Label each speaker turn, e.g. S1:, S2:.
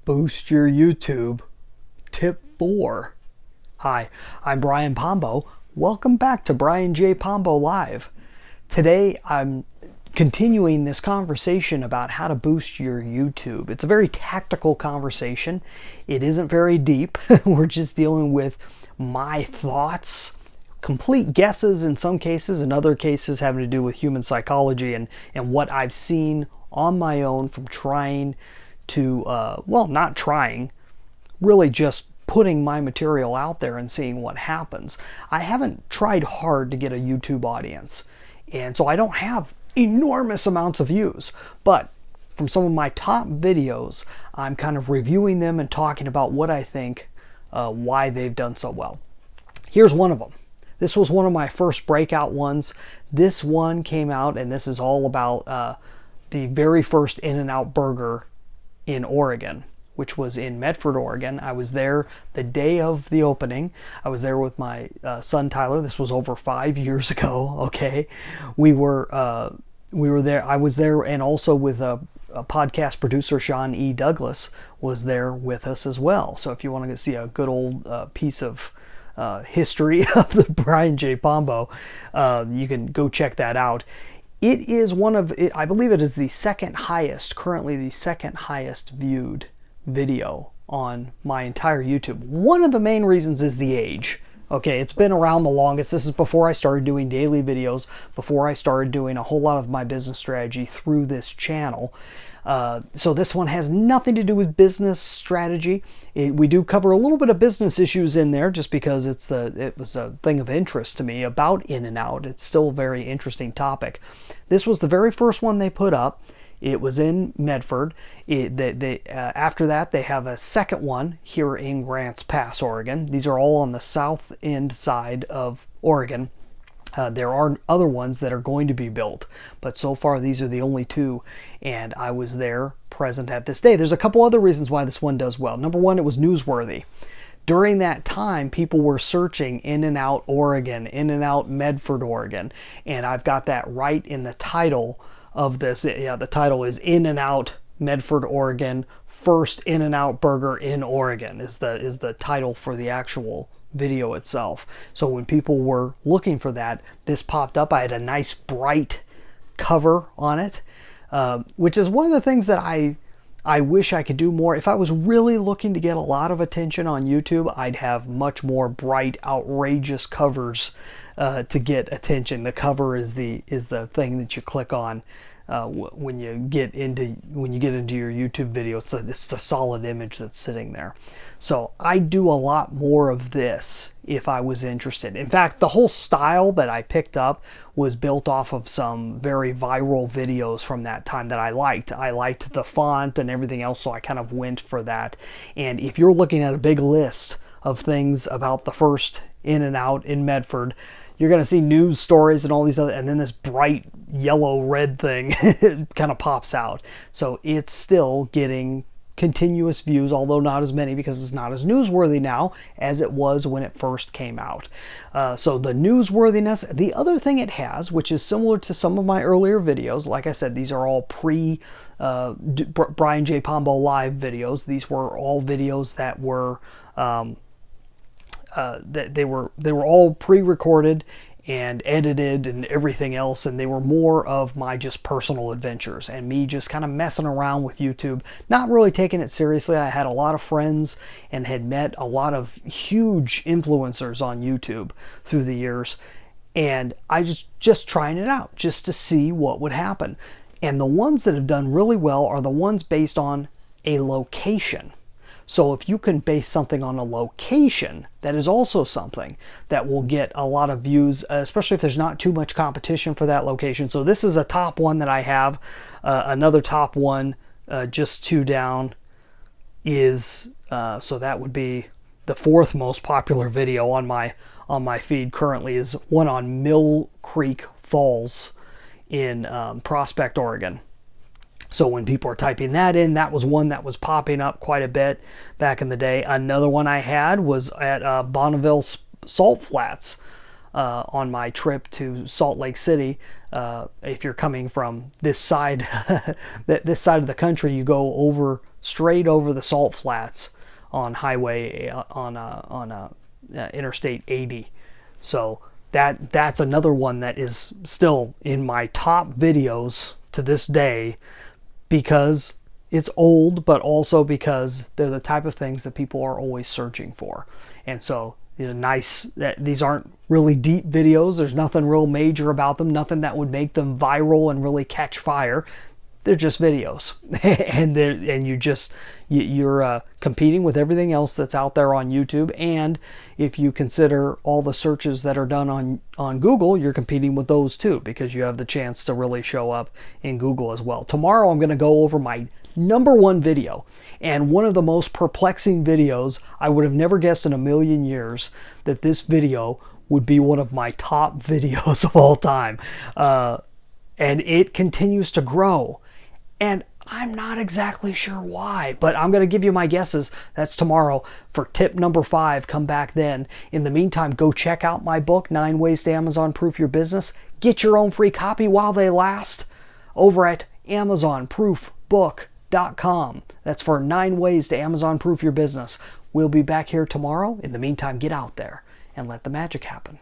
S1: Boost your YouTube. Tip 4. Hi, I'm Brian Pombo. Welcome back to Brian J. Pombo Live. Today I'm continuing this conversation about how to boost your YouTube. It's a very tactical conversation. It isn't very deep. We're just dealing with my thoughts, complete guesses in some cases, in other cases having to do with human psychology and what I've seen on my own from trying to, not trying, really just putting my material out there and seeing what happens. I haven't tried hard to get a YouTube audience, and so I don't have enormous amounts of views, but from some of my top videos, I'm kind of reviewing them and talking about what I think, why they've done so well. Here's one of them. This was one of my first breakout ones. This one came out, and this is all about the very first In-N-Out burger in Oregon, which was in Medford, Oregon. I was there the day of the opening. I was there with my son Tyler. This was over 5 years ago. Okay, we were there. I was there, and also with a podcast producer, Sean E. Douglas, was there with us as well. So if you want to see a good old piece of history of the Brian J. Pombo, you can go check that out. It is one of, I believe it is the second highest, currently the second highest viewed video on my entire YouTube. One of the main reasons is the age. Okay, it's been around the longest. This is before I started doing daily videos, before I started doing a whole lot of my business strategy through this channel. So this one has nothing to do with business strategy. We do cover a little bit of business issues in there just because it was a thing of interest to me about In-N-Out. It's still a very interesting topic. This was the very first one they put up. It was in Medford. After that, they have a second one here in Grants Pass, Oregon. These are all on the south end side of Oregon. There are other ones that are going to be built, but so far these are the only two, and I was there present at this day. There's a couple other reasons why this one does well. Number one, it was newsworthy. During that time, people were searching In-N-Out Oregon, In-N-Out Medford, Oregon, and I've got that right in the title of this. Yeah, the title is In-N-Out Medford, Oregon. First In-N-Out burger in Oregon is the title for the actual video itself. So when people were looking for that, this popped up. I had a nice bright cover on it, which is one of the things that I wish I could do more. If I was really looking to get a lot of attention on YouTube, I'd have much more bright, outrageous covers to get attention. The cover is the thing that you click on when you get into your YouTube video. It's the solid image that's sitting there. So I do a lot more of this if I was interested. In fact, the whole style that I picked up was built off of some very viral videos from that time that I liked. I liked the font and everything else, so I kind of went for that. And if you're looking at a big list of things about the first In-N-Out in Medford, you're going to see news stories and all these other, and then this bright yellow red thing kind of pops out. So it's still getting continuous views, although not as many because it's not as newsworthy now as it was when it first came out. So the newsworthiness, the other thing it has, which is similar to some of my earlier videos, like I said, these are all pre Brian J. Pombo Live videos. These were all videos that were they were all pre-recorded and edited and everything else, and they were more of my just personal adventures and me just kind of messing around with YouTube, not really taking it seriously. I had a lot of friends and had met a lot of huge influencers on YouTube through the years, and I just trying it out just to see what would happen. And the ones that have done really well are the ones based on a location. So if you can base something on a location, that is also something that will get a lot of views, especially if there's not too much competition for that location. So this is a top one that I have. Another top one, just two down, is so that would be the fourth most popular video on my feed currently, is one on Mill Creek Falls in Prospect, Oregon. So when people are typing that in, that was one that was popping up quite a bit back in the day. Another one I had was at Bonneville Salt Flats on my trip to Salt Lake City. If you're coming from this side, this side of the country, you go over straight over the salt flats on Interstate 80. So that's another one that is still in my top videos to this day, because it's old, but also because they're the type of things that people are always searching for. And so these aren't really deep videos. There's nothing real major about them, nothing that would make them viral and really catch fire. They're just videos. and you're competing with everything else that's out there on YouTube. And if you consider all the searches that are done on Google, you're competing with those too, because you have the chance to really show up in Google as well. Tomorrow I'm going to go over my #1 video, and one of the most perplexing videos. I would have never guessed in a million years that this video would be one of my top videos of all time. And it continues to grow. And I'm not exactly sure why, but I'm going to give you my guesses. That's tomorrow for tip number 5. Come back then. In the meantime, go check out my book, 9 Ways to Amazon Proof Your Business. Get your own free copy while they last over at AmazonProofBook.com. That's for 9 ways to Amazon Proof Your Business. We'll be back here tomorrow. In the meantime, get out there and let the magic happen.